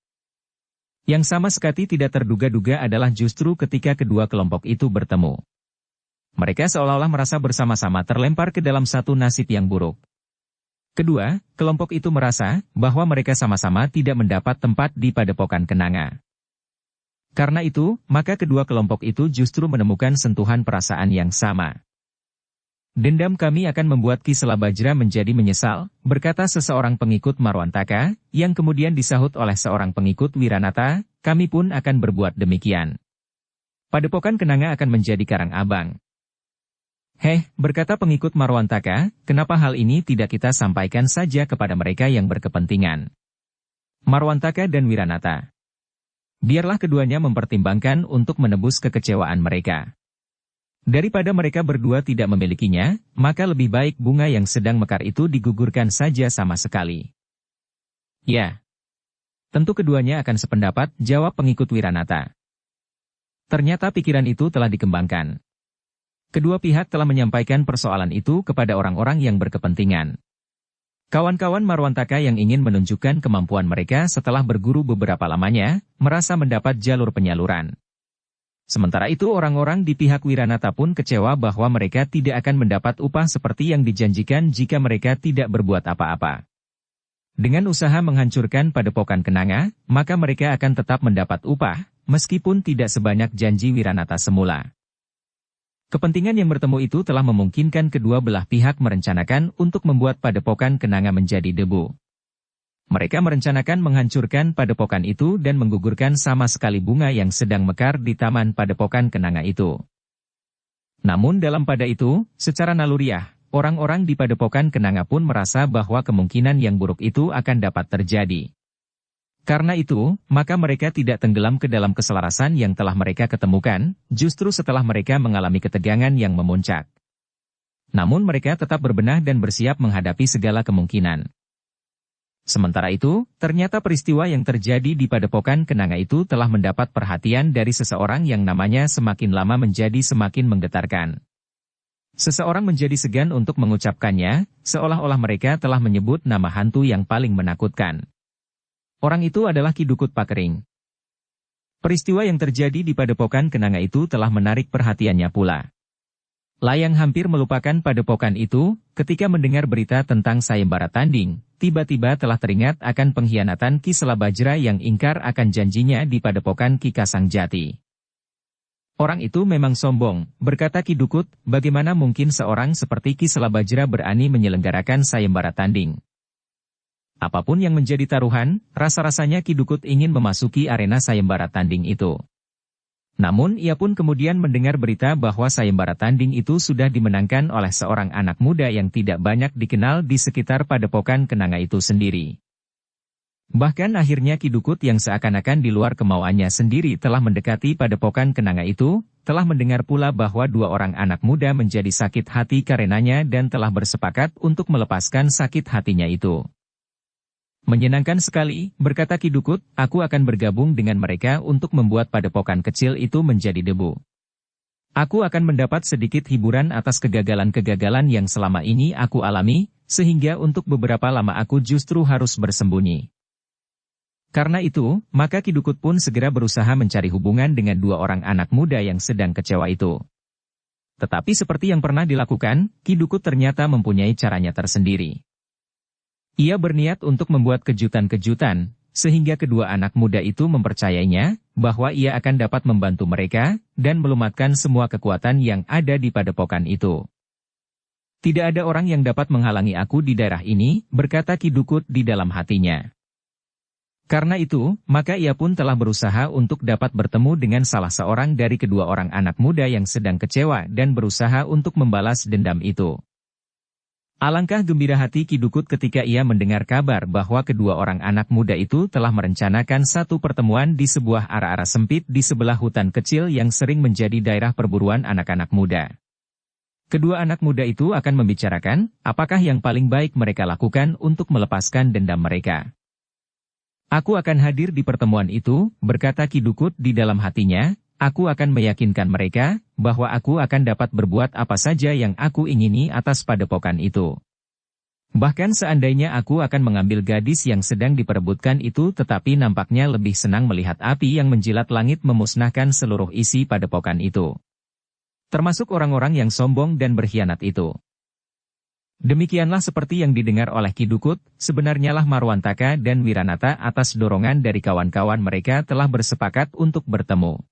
Yang sama sekali tidak terduga-duga adalah justru ketika kedua kelompok itu bertemu. Mereka seolah-olah merasa bersama-sama terlempar ke dalam satu nasib yang buruk. Kedua, kelompok itu merasa bahwa mereka sama-sama tidak mendapat tempat di padepokan Kenanga. Karena itu, maka kedua kelompok itu justru menemukan sentuhan perasaan yang sama. "Dendam kami akan membuat Ki Selabajra menjadi menyesal," berkata seseorang pengikut Marwantaka, yang kemudian disahut oleh seorang pengikut Wiranata, "Kami pun akan berbuat demikian. Padepokan Kenanga akan menjadi karang abang." "Heh," berkata pengikut Marwantaka, "kenapa hal ini tidak kita sampaikan saja kepada mereka yang berkepentingan? Marwantaka dan Wiranata. Biarlah keduanya mempertimbangkan untuk menebus kekecewaan mereka. Daripada mereka berdua tidak memilikinya, maka lebih baik bunga yang sedang mekar itu digugurkan saja sama sekali." "Ya, tentu keduanya akan sependapat," jawab pengikut Wiranata. Ternyata pikiran itu telah dikembangkan. Kedua pihak telah menyampaikan persoalan itu kepada orang-orang yang berkepentingan. Kawan-kawan Marwantaka yang ingin menunjukkan kemampuan mereka setelah berguru beberapa lamanya, merasa mendapat jalur penyaluran. Sementara itu orang-orang di pihak Wiranata pun kecewa bahwa mereka tidak akan mendapat upah seperti yang dijanjikan jika mereka tidak berbuat apa-apa. Dengan usaha menghancurkan padepokan Kenanga, maka mereka akan tetap mendapat upah, meskipun tidak sebanyak janji Wiranata semula. Kepentingan yang bertemu itu telah memungkinkan kedua belah pihak merencanakan untuk membuat padepokan kenanga menjadi debu. Mereka merencanakan menghancurkan padepokan itu dan menggugurkan sama sekali bunga yang sedang mekar di taman padepokan kenanga itu. Namun dalam pada itu, secara naluriah, orang-orang di padepokan kenanga pun merasa bahwa kemungkinan yang buruk itu akan dapat terjadi. Karena itu, maka mereka tidak tenggelam ke dalam keselarasan yang telah mereka ketemukan, justru setelah mereka mengalami ketegangan yang memuncak. Namun mereka tetap berbenah dan bersiap menghadapi segala kemungkinan. Sementara itu, ternyata peristiwa yang terjadi di padepokan kenanga itu telah mendapat perhatian dari seseorang yang namanya semakin lama menjadi semakin menggetarkan. Seseorang menjadi segan untuk mengucapkannya, seolah-olah mereka telah menyebut nama hantu yang paling menakutkan. Orang itu adalah Ki Dukut Pakering. Peristiwa yang terjadi di padepokan kenanga itu telah menarik perhatiannya pula. Layang hampir melupakan padepokan itu, ketika mendengar berita tentang sayembara tanding, tiba-tiba telah teringat akan pengkhianatan Ki Selabajra yang ingkar akan janjinya di padepokan Ki Kasangjati. Orang itu memang sombong, berkata Ki Dukut, bagaimana mungkin seorang seperti Ki Selabajra berani menyelenggarakan sayembara tanding. Apapun yang menjadi taruhan, rasa-rasanya Ki Dukut ingin memasuki arena sayembara tanding itu. Namun ia pun kemudian mendengar berita bahwa sayembara tanding itu sudah dimenangkan oleh seorang anak muda yang tidak banyak dikenal di sekitar padepokan kenanga itu sendiri. Bahkan akhirnya Ki Dukut yang seakan-akan di luar kemauannya sendiri telah mendekati padepokan kenanga itu, telah mendengar pula bahwa dua orang anak muda menjadi sakit hati karenanya dan telah bersepakat untuk melepaskan sakit hatinya itu. Menyenangkan sekali, berkata Ki Dukut, aku akan bergabung dengan mereka untuk membuat padepokan kecil itu menjadi debu. Aku akan mendapat sedikit hiburan atas kegagalan-kegagalan yang selama ini aku alami, sehingga untuk beberapa lama aku justru harus bersembunyi. Karena itu, maka Ki Dukut pun segera berusaha mencari hubungan dengan dua orang anak muda yang sedang kecewa itu. Tetapi seperti yang pernah dilakukan, Ki Dukut ternyata mempunyai caranya tersendiri. Ia berniat untuk membuat kejutan-kejutan, sehingga kedua anak muda itu mempercayainya, bahwa ia akan dapat membantu mereka, dan melumatkan semua kekuatan yang ada di padepokan itu. Tidak ada orang yang dapat menghalangi aku di daerah ini, berkata Ki Dukut di dalam hatinya. Karena itu, maka ia pun telah berusaha untuk dapat bertemu dengan salah seorang dari kedua orang anak muda yang sedang kecewa dan berusaha untuk membalas dendam itu. Alangkah gembira hati Ki Dukut ketika ia mendengar kabar bahwa kedua orang anak muda itu telah merencanakan satu pertemuan di sebuah ara-ara sempit di sebelah hutan kecil yang sering menjadi daerah perburuan anak-anak muda. Kedua anak muda itu akan membicarakan, apakah yang paling baik mereka lakukan untuk melepaskan dendam mereka. Aku akan hadir di pertemuan itu, berkata Ki Dukut di dalam hatinya. Aku akan meyakinkan mereka, bahwa aku akan dapat berbuat apa saja yang aku ingini atas padepokan itu. Bahkan seandainya aku akan mengambil gadis yang sedang diperebutkan itu tetapi nampaknya lebih senang melihat api yang menjilat langit memusnahkan seluruh isi padepokan itu. Termasuk orang-orang yang sombong dan berkhianat itu. Demikianlah seperti yang didengar oleh Ki Dukut, sebenarnya lah Marwantaka dan Wiranata atas dorongan dari kawan-kawan mereka telah bersepakat untuk bertemu.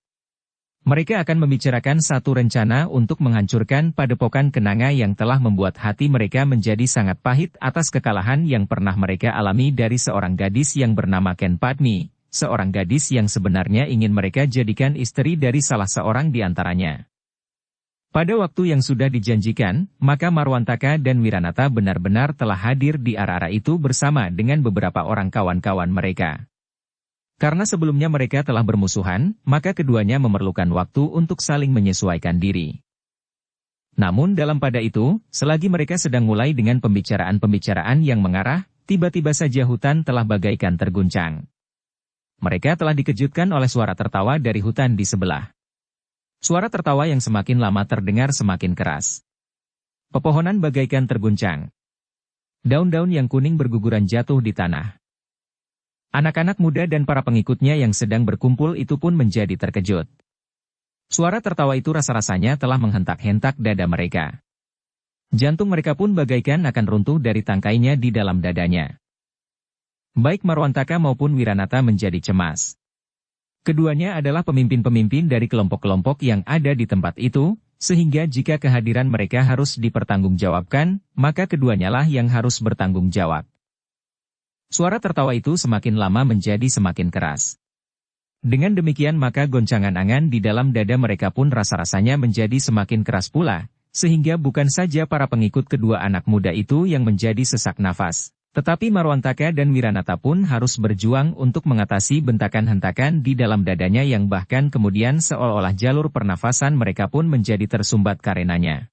Mereka akan membicarakan satu rencana untuk menghancurkan padepokan kenanga yang telah membuat hati mereka menjadi sangat pahit atas kekalahan yang pernah mereka alami dari seorang gadis yang bernama Ken Padmi, seorang gadis yang sebenarnya ingin mereka jadikan istri dari salah seorang di antaranya. Pada waktu yang sudah dijanjikan, maka Marwantaka dan Wiranata benar-benar telah hadir di ara-ara itu bersama dengan beberapa orang kawan-kawan mereka. Karena sebelumnya mereka telah bermusuhan, maka keduanya memerlukan waktu untuk saling menyesuaikan diri. Namun dalam pada itu, selagi mereka sedang mulai dengan pembicaraan-pembicaraan yang mengarah, tiba-tiba saja hutan telah bagaikan terguncang. Mereka telah dikejutkan oleh suara tertawa dari hutan di sebelah. Suara tertawa yang semakin lama terdengar semakin keras. Pepohonan bagaikan terguncang. Daun-daun yang kuning berguguran jatuh di tanah. Anak-anak muda dan para pengikutnya yang sedang berkumpul itu pun menjadi terkejut. Suara tertawa itu rasa-rasanya telah menghentak-hentak dada mereka. Jantung mereka pun bagaikan akan runtuh dari tangkainya di dalam dadanya. Baik Marwantaka maupun Wiranata menjadi cemas. Keduanya adalah pemimpin-pemimpin dari kelompok-kelompok yang ada di tempat itu, sehingga jika kehadiran mereka harus dipertanggungjawabkan, maka keduanya lah yang harus bertanggung jawab. Suara tertawa itu semakin lama menjadi semakin keras. Dengan demikian maka goncangan angan di dalam dada mereka pun rasa-rasanya menjadi semakin keras pula, sehingga bukan saja para pengikut kedua anak muda itu yang menjadi sesak nafas, tetapi Marwantaka dan Wiranata pun harus berjuang untuk mengatasi bentakan-hentakan di dalam dadanya yang bahkan kemudian seolah-olah jalur pernafasan mereka pun menjadi tersumbat karenanya.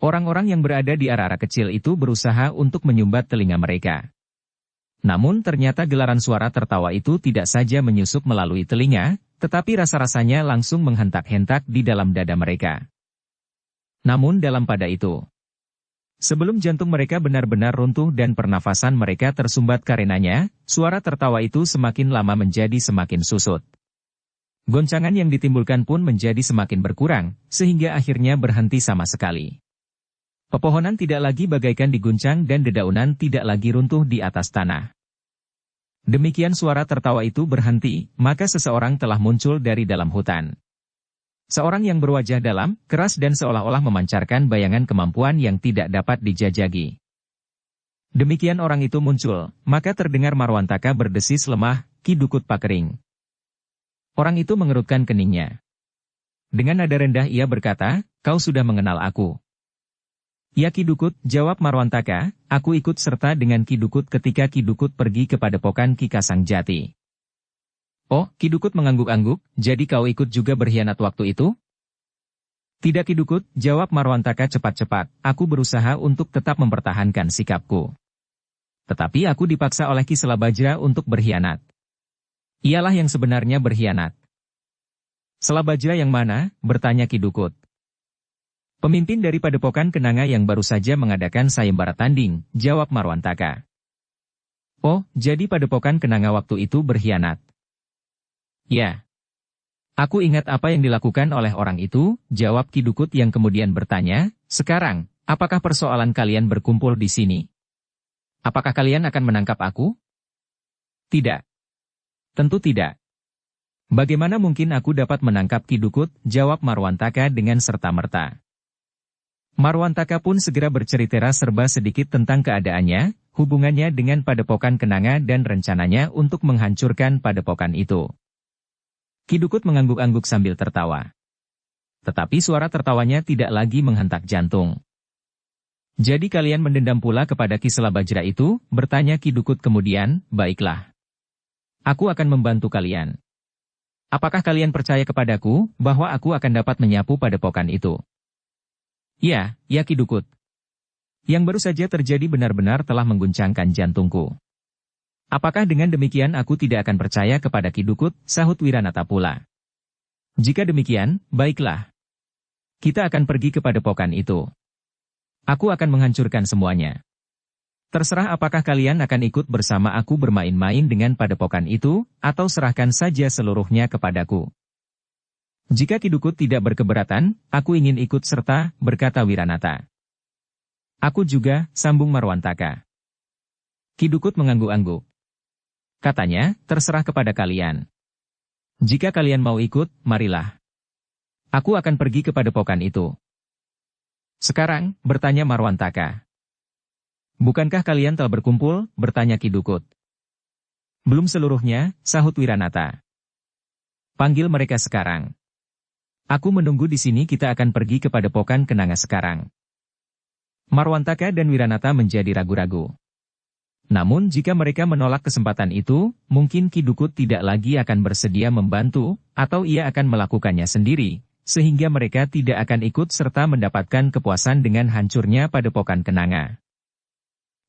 Orang-orang yang berada di arah-arah kecil itu berusaha untuk menyumbat telinga mereka. Namun ternyata gelaran suara tertawa itu tidak saja menyusup melalui telinga, tetapi rasa-rasanya langsung menghentak-hentak di dalam dada mereka. Namun dalam pada itu, sebelum jantung mereka benar-benar runtuh dan pernafasan mereka tersumbat karenanya, suara tertawa itu semakin lama menjadi semakin susut. Goncangan yang ditimbulkan pun menjadi semakin berkurang, sehingga akhirnya berhenti sama sekali. Pepohonan tidak lagi bagaikan diguncang dan dedaunan tidak lagi runtuh di atas tanah. Demikian suara tertawa itu berhenti, maka seseorang telah muncul dari dalam hutan. Seorang yang berwajah dalam, keras dan seolah-olah memancarkan bayangan kemampuan yang tidak dapat dijajagi. Demikian orang itu muncul, maka terdengar Marwantaka berdesis lemah, "Ki Dukut Pakering." Orang itu mengerutkan keningnya. Dengan nada rendah ia berkata, "Kau sudah mengenal aku." "Ya Ki Dukut," jawab Marwantaka, "aku ikut serta dengan Ki Dukut ketika Ki Dukut pergi ke padepokan Ki Kasangjati." "Oh," Ki Dukut mengangguk-angguk, "jadi kau ikut juga berkhianat waktu itu?" "Tidak Ki Dukut," jawab Marwantaka cepat-cepat, "aku berusaha untuk tetap mempertahankan sikapku. Tetapi aku dipaksa oleh Ki Selabajra untuk berkhianat." "Ialah yang sebenarnya berkhianat." "Selabajra yang mana?" bertanya Ki Dukut. "Pemimpin dari padepokan Kenanga yang baru saja mengadakan sayembara tanding," jawab Marwantaka. "Oh, jadi padepokan Kenanga waktu itu berkhianat?" "Ya. Aku ingat apa yang dilakukan oleh orang itu," jawab Ki Dukut yang kemudian bertanya, "Sekarang, apakah persoalan kalian berkumpul di sini? Apakah kalian akan menangkap aku?" "Tidak. Tentu tidak. Bagaimana mungkin aku dapat menangkap Ki Dukut?" jawab Marwantaka dengan serta-merta. Marwantaka pun segera bercerita serba sedikit tentang keadaannya, hubungannya dengan padepokan Kenanga dan rencananya untuk menghancurkan padepokan itu. Ki Dukut mengangguk-angguk sambil tertawa. Tetapi suara tertawanya tidak lagi menghentak jantung. "Jadi kalian mendendam pula kepada Ki Selabajra itu?" bertanya Ki Dukut kemudian, "Baiklah. Aku akan membantu kalian. Apakah kalian percaya kepadaku, bahwa aku akan dapat menyapu padepokan itu?" "Ya, ya Ki Dukut. Yang baru saja terjadi benar-benar telah mengguncangkan jantungku." "Apakah dengan demikian aku tidak akan percaya kepada Ki Dukut?" sahut Wiranata pula. "Jika demikian, baiklah. Kita akan pergi ke padepokan itu. Aku akan menghancurkan semuanya. Terserah apakah kalian akan ikut bersama aku bermain-main dengan padepokan itu, atau serahkan saja seluruhnya kepadaku." "Jika Ki Dukut tidak berkeberatan, aku ingin ikut serta," berkata Wiranata. "Aku juga," sambung Marwantaka. Ki Dukut mengangguk-angguk. Katanya, "Terserah kepada kalian. Jika kalian mau ikut, marilah. Aku akan pergi ke padepokan itu." "Sekarang," bertanya Marwantaka. "Bukankah kalian telah berkumpul?" bertanya Ki Dukut. "Belum seluruhnya," sahut Wiranata. "Panggil mereka sekarang. Aku menunggu di sini, kita akan pergi ke padepokan Kenanga sekarang." Marwantaka dan Wiranata menjadi ragu-ragu. Namun jika mereka menolak kesempatan itu, mungkin Ki Dukut tidak lagi akan bersedia membantu, atau ia akan melakukannya sendiri, sehingga mereka tidak akan ikut serta mendapatkan kepuasan dengan hancurnya padepokan Kenanga.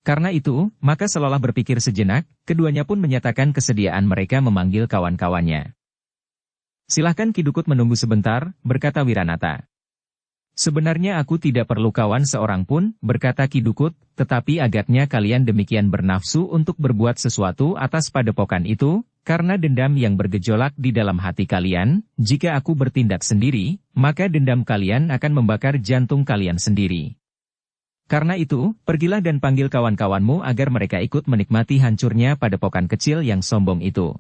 Karena itu, maka seolah berpikir sejenak, keduanya pun menyatakan kesediaan mereka memanggil kawan-kawannya. "Silahkan Ki Dukut menunggu sebentar," berkata Wiranata. "Sebenarnya aku tidak perlu kawan seorang pun," berkata Ki Dukut, "tetapi agaknya kalian demikian bernafsu untuk berbuat sesuatu atas padepokan itu, karena dendam yang bergejolak di dalam hati kalian. Jika aku bertindak sendiri, maka dendam kalian akan membakar jantung kalian sendiri. Karena itu, pergilah dan panggil kawan-kawanmu agar mereka ikut menikmati hancurnya padepokan kecil yang sombong itu."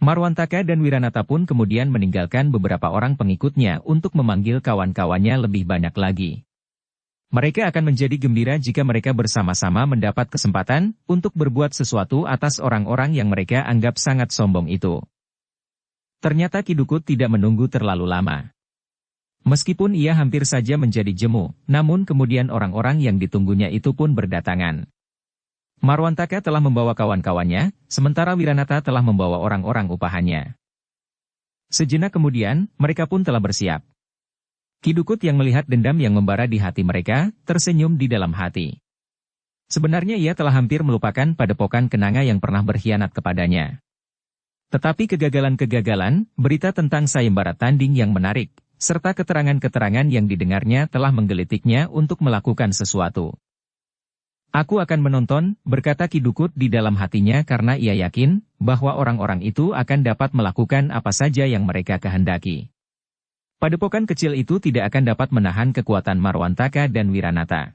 Marwantaka dan Wiranata pun kemudian meninggalkan beberapa orang pengikutnya untuk memanggil kawan-kawannya lebih banyak lagi. Mereka akan menjadi gembira jika mereka bersama-sama mendapat kesempatan untuk berbuat sesuatu atas orang-orang yang mereka anggap sangat sombong itu. Ternyata Ki Dukut tidak menunggu terlalu lama. Meskipun ia hampir saja menjadi jemu, namun kemudian orang-orang yang ditunggunya itu pun berdatangan. Marwantaka telah membawa kawan-kawannya, sementara Wiranata telah membawa orang-orang upahannya. Sejenak kemudian, mereka pun telah bersiap. Ki Dukut yang melihat dendam yang membara di hati mereka, tersenyum di dalam hati. Sebenarnya ia telah hampir melupakan padepokan kenanga yang pernah berkhianat kepadanya. Tetapi kegagalan-kegagalan, berita tentang sayembara tanding yang menarik, serta keterangan-keterangan yang didengarnya telah menggelitiknya untuk melakukan sesuatu. Aku akan menonton, berkata Ki Dukut di dalam hatinya karena ia yakin bahwa orang-orang itu akan dapat melakukan apa saja yang mereka kehendaki. Padepokan kecil itu tidak akan dapat menahan kekuatan Marwantaka dan Wiranata.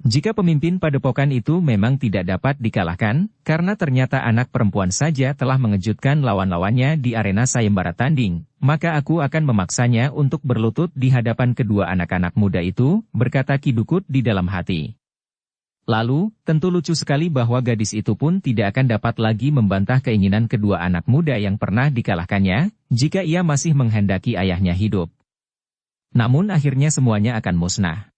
Jika pemimpin padepokan itu memang tidak dapat dikalahkan, karena ternyata anak perempuan saja telah mengejutkan lawan-lawannya di arena sayembara tanding, maka aku akan memaksanya untuk berlutut di hadapan kedua anak-anak muda itu, berkata Ki Dukut di dalam hati. Lalu, tentu lucu sekali bahwa gadis itu pun tidak akan dapat lagi membantah keinginan kedua anak muda yang pernah dikalahkannya, jika ia masih menghendaki ayahnya hidup. Namun akhirnya semuanya akan musnah.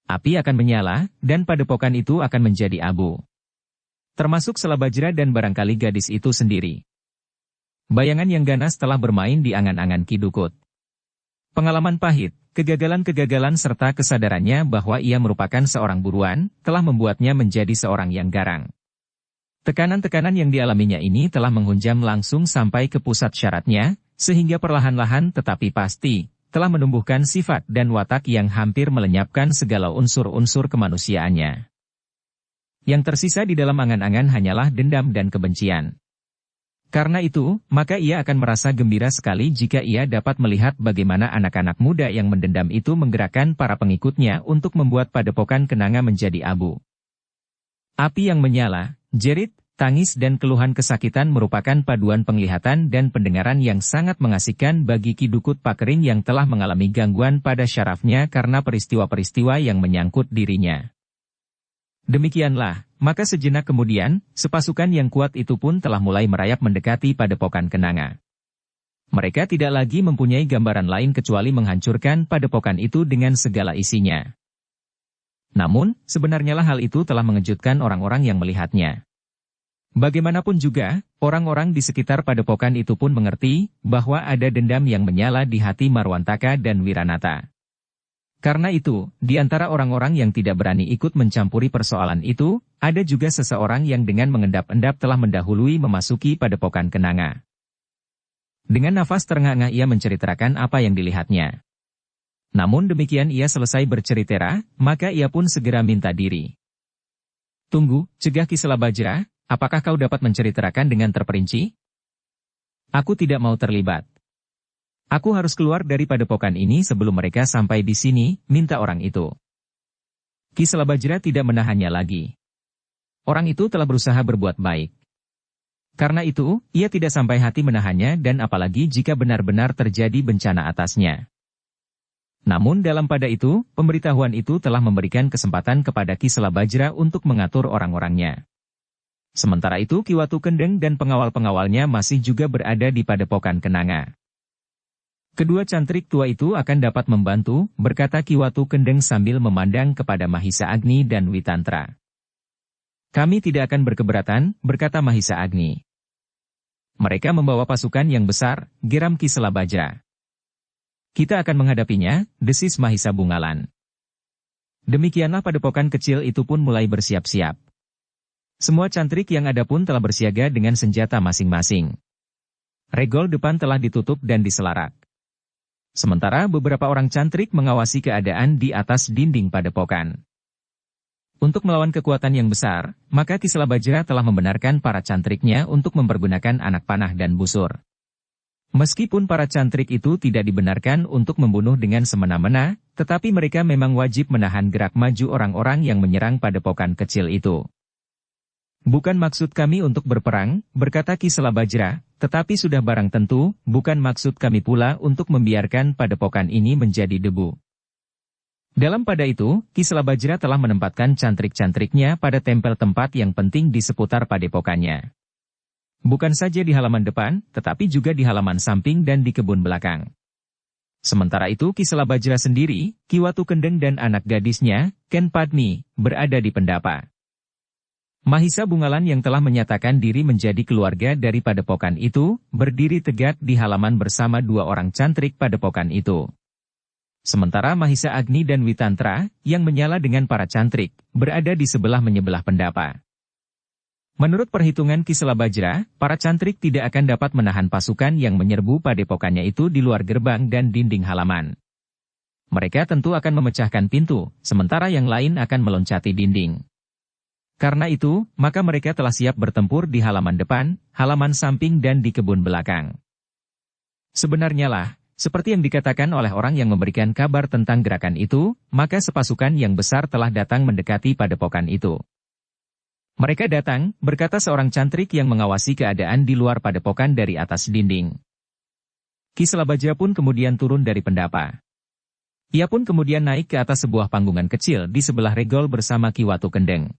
Api akan menyala, dan padepokan itu akan menjadi abu. Termasuk Selabajra dan barangkali gadis itu sendiri. Bayangan yang ganas telah bermain di angan-angan Ki Dukut. Pengalaman pahit, kegagalan-kegagalan serta kesadarannya bahwa ia merupakan seorang buruan, telah membuatnya menjadi seorang yang garang. Tekanan-tekanan yang dialaminya ini telah menghunjam langsung sampai ke pusat syaratnya, sehingga perlahan-lahan tetapi pasti, telah menumbuhkan sifat dan watak yang hampir melenyapkan segala unsur-unsur kemanusiaannya. Yang tersisa di dalam angan-angan hanyalah dendam dan kebencian. Karena itu, maka ia akan merasa gembira sekali jika ia dapat melihat bagaimana anak-anak muda yang mendendam itu menggerakkan para pengikutnya untuk membuat padepokan kenanga menjadi abu. Api yang menyala, jerit, tangis dan keluhan kesakitan merupakan paduan penglihatan dan pendengaran yang sangat mengasihkan bagi Ki Dukut Pakering yang telah mengalami gangguan pada syarafnya karena peristiwa-peristiwa yang menyangkut dirinya. Demikianlah, maka sejenak kemudian, sepasukan yang kuat itu pun telah mulai merayap mendekati padepokan kenanga. Mereka tidak lagi mempunyai gambaran lain kecuali menghancurkan padepokan itu dengan segala isinya. Namun, sebenarnya hal itu telah mengejutkan orang-orang yang melihatnya. Bagaimanapun juga, orang-orang di sekitar padepokan itu pun mengerti bahwa ada dendam yang menyala di hati Marwantaka dan Wiranata. Karena itu, di antara orang-orang yang tidak berani ikut mencampuri persoalan itu, ada juga seseorang yang dengan mengendap-endap telah mendahului memasuki padepokan kenanga. Dengan nafas terengah-engah ia menceritakan apa yang dilihatnya. Namun demikian ia selesai bercerita, maka ia pun segera minta diri. Tunggu, cegah Ki Selabajra, apakah kau dapat menceritakan dengan terperinci? Aku tidak mau terlibat. Aku harus keluar dari padepokan ini sebelum mereka sampai di sini, minta orang itu. Ki Selabajra tidak menahannya lagi. Orang itu telah berusaha berbuat baik. Karena itu, ia tidak sampai hati menahannya dan apalagi jika benar-benar terjadi bencana atasnya. Namun dalam pada itu, pemberitahuan itu telah memberikan kesempatan kepada Ki Selabajra untuk mengatur orang-orangnya. Sementara itu Ki Watu Kendeng dan pengawal-pengawalnya masih juga berada di padepokan kenanga. Kedua cantrik tua itu akan dapat membantu, berkata Ki Watu Kendeng sambil memandang kepada Mahisa Agni dan Witantra. Kami tidak akan berkeberatan, berkata Mahisa Agni. Mereka membawa pasukan yang besar, geram Ki Selabajra. Kita akan menghadapinya, desis Mahisa Bungalan. Demikianlah padepokan kecil itu pun mulai bersiap-siap. Semua cantrik yang ada pun telah bersiaga dengan senjata masing-masing. Regol depan telah ditutup dan diselarak. Sementara beberapa orang cantrik mengawasi keadaan di atas dinding padepokan. Untuk melawan kekuatan yang besar, maka Ki Selabajra telah membenarkan para cantriknya untuk mempergunakan anak panah dan busur. Meskipun para cantrik itu tidak dibenarkan untuk membunuh dengan semena-mena, tetapi mereka memang wajib menahan gerak maju orang-orang yang menyerang padepokan kecil itu. Bukan maksud kami untuk berperang, berkata Ki Selabajra, tetapi sudah barang tentu, bukan maksud kami pula untuk membiarkan padepokan ini menjadi debu. Dalam pada itu, Ki Selabajra telah menempatkan cantrik-cantriknya pada tempel tempat yang penting di seputar padepokannya. Bukan saja di halaman depan, tetapi juga di halaman samping dan di kebun belakang. Sementara itu Ki Selabajra sendiri, Ki Watu Kendeng dan anak gadisnya, Ken Padmi, berada di pendapa. Mahisa Bungalan yang telah menyatakan diri menjadi keluarga dari padepokan itu, berdiri tegak di halaman bersama dua orang cantrik padepokan itu. Sementara Mahisa Agni dan Witantra, yang menyala dengan para cantrik, berada di sebelah-menyebelah pendapa. Menurut perhitungan Ki Selabajra, para cantrik tidak akan dapat menahan pasukan yang menyerbu padepokannya itu di luar gerbang dan dinding halaman. Mereka tentu akan memecahkan pintu, sementara yang lain akan meloncati dinding. Karena itu, maka mereka telah siap bertempur di halaman depan, halaman samping dan di kebun belakang. Sebenarnya lah, seperti yang dikatakan oleh orang yang memberikan kabar tentang gerakan itu, maka sepasukan yang besar telah datang mendekati padepokan itu. Mereka datang, berkata seorang cantrik yang mengawasi keadaan di luar padepokan dari atas dinding. Ki Selabajra pun kemudian turun dari pendapa. Ia pun kemudian naik ke atas sebuah panggungan kecil di sebelah regol bersama Ki Watu Kendeng.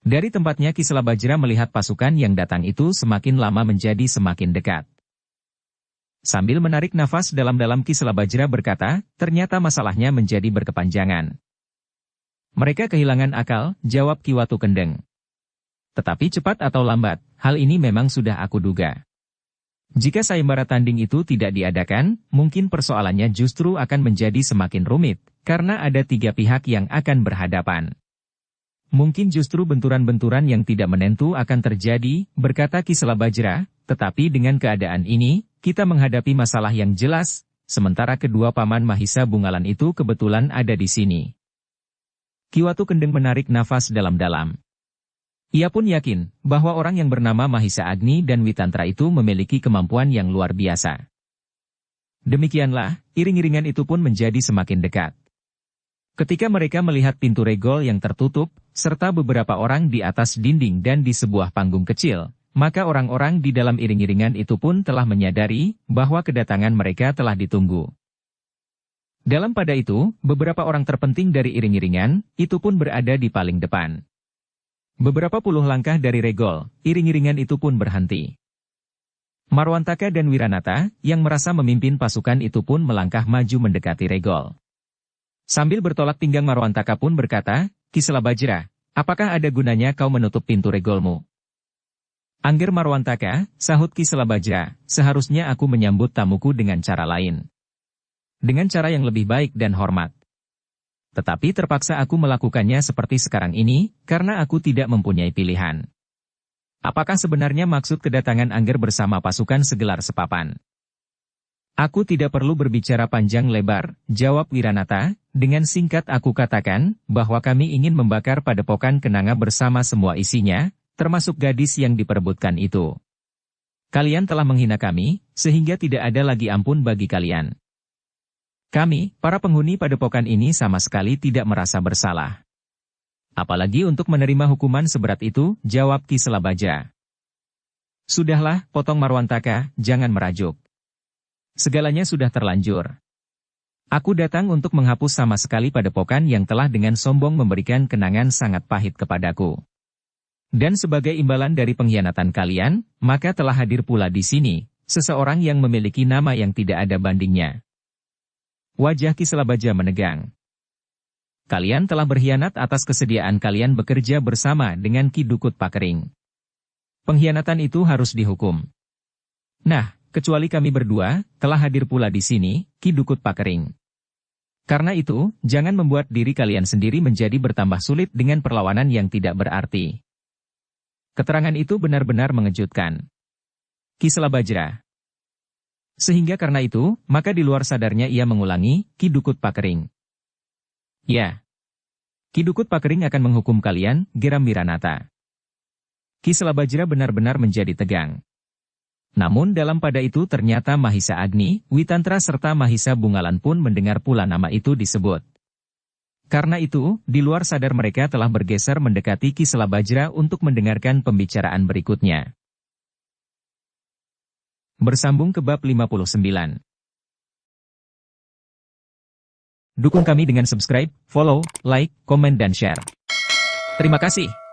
Dari tempatnya Ki Selabajra melihat pasukan yang datang itu semakin lama menjadi semakin dekat. Sambil menarik nafas dalam-dalam Ki Selabajra berkata, ternyata masalahnya menjadi berkepanjangan. Mereka kehilangan akal, jawab Ki Watu Kendeng. Tetapi cepat atau lambat, hal ini memang sudah aku duga. Jika sayembara tanding itu tidak diadakan, mungkin persoalannya justru akan menjadi semakin rumit, karena ada tiga pihak yang akan berhadapan. Mungkin justru benturan-benturan yang tidak menentu akan terjadi, berkata Ki Selabajra, tetapi dengan keadaan ini, kita menghadapi masalah yang jelas, sementara kedua paman Mahisa Bungalan itu kebetulan ada di sini. Ki Watu Kendeng menarik nafas dalam-dalam. Ia pun yakin, bahwa orang yang bernama Mahisa Agni dan Witantra itu memiliki kemampuan yang luar biasa. Demikianlah, iring-iringan itu pun menjadi semakin dekat. Ketika mereka melihat pintu regol yang tertutup, serta beberapa orang di atas dinding dan di sebuah panggung kecil, maka orang-orang di dalam iring-iringan itu pun telah menyadari bahwa kedatangan mereka telah ditunggu. Dalam pada itu, beberapa orang terpenting dari iring-iringan, itu pun berada di paling depan. Beberapa puluh langkah dari regol, iring-iringan itu pun berhenti. Marwantaka dan Wiranata, yang merasa memimpin pasukan itu pun melangkah maju mendekati regol. Sambil bertolak pinggang Marwantaka pun berkata, Ki Selabajra, apakah ada gunanya kau menutup pintu regolmu? Angger Marwantaka, sahut Ki Selabajra, seharusnya aku menyambut tamuku dengan cara lain. Dengan cara yang lebih baik dan hormat. Tetapi terpaksa aku melakukannya seperti sekarang ini, karena aku tidak mempunyai pilihan. Apakah sebenarnya maksud kedatangan Angger bersama pasukan segelar sepapan? Aku tidak perlu berbicara panjang lebar, jawab Wiranata, dengan singkat aku katakan, bahwa kami ingin membakar padepokan Kenanga bersama semua isinya, termasuk gadis yang diperebutkan itu. Kalian telah menghina kami, sehingga tidak ada lagi ampun bagi kalian. Kami, para penghuni padepokan ini sama sekali tidak merasa bersalah. Apalagi untuk menerima hukuman seberat itu, jawab Ki Selabajra. Sudahlah, potong Marwantaka, jangan merajuk. Segalanya sudah terlanjur. Aku datang untuk menghapus sama sekali padepokan yang telah dengan sombong memberikan kenangan sangat pahit kepadaku. Dan sebagai imbalan dari pengkhianatan kalian, maka telah hadir pula di sini, seseorang yang memiliki nama yang tidak ada bandingnya. Wajah Ki Selabajra menegang. Kalian telah berkhianat atas kesediaan kalian bekerja bersama dengan Ki Dukut Pakering. Pengkhianatan itu harus dihukum. Nah, kecuali kami berdua, telah hadir pula di sini, Ki Dukut Pakering. Karena itu, jangan membuat diri kalian sendiri menjadi bertambah sulit dengan perlawanan yang tidak berarti. Keterangan itu benar-benar mengejutkan Ki Selabajra. Sehingga karena itu, maka di luar sadarnya ia mengulangi, Ki Dukut Pakering. Ya. Ki Dukut Pakering akan menghukum kalian, geram Wiranata. Ki Selabajra benar-benar menjadi tegang. Namun dalam pada itu ternyata Mahisa Agni, Witantra serta Mahisa Bungalan pun mendengar pula nama itu disebut. Karena itu, di luar sadar mereka telah bergeser mendekati Ki Selabajra untuk mendengarkan pembicaraan berikutnya. Bersambung ke bab 59. Dukung kami dengan subscribe, follow, like, komen dan share. Terima kasih.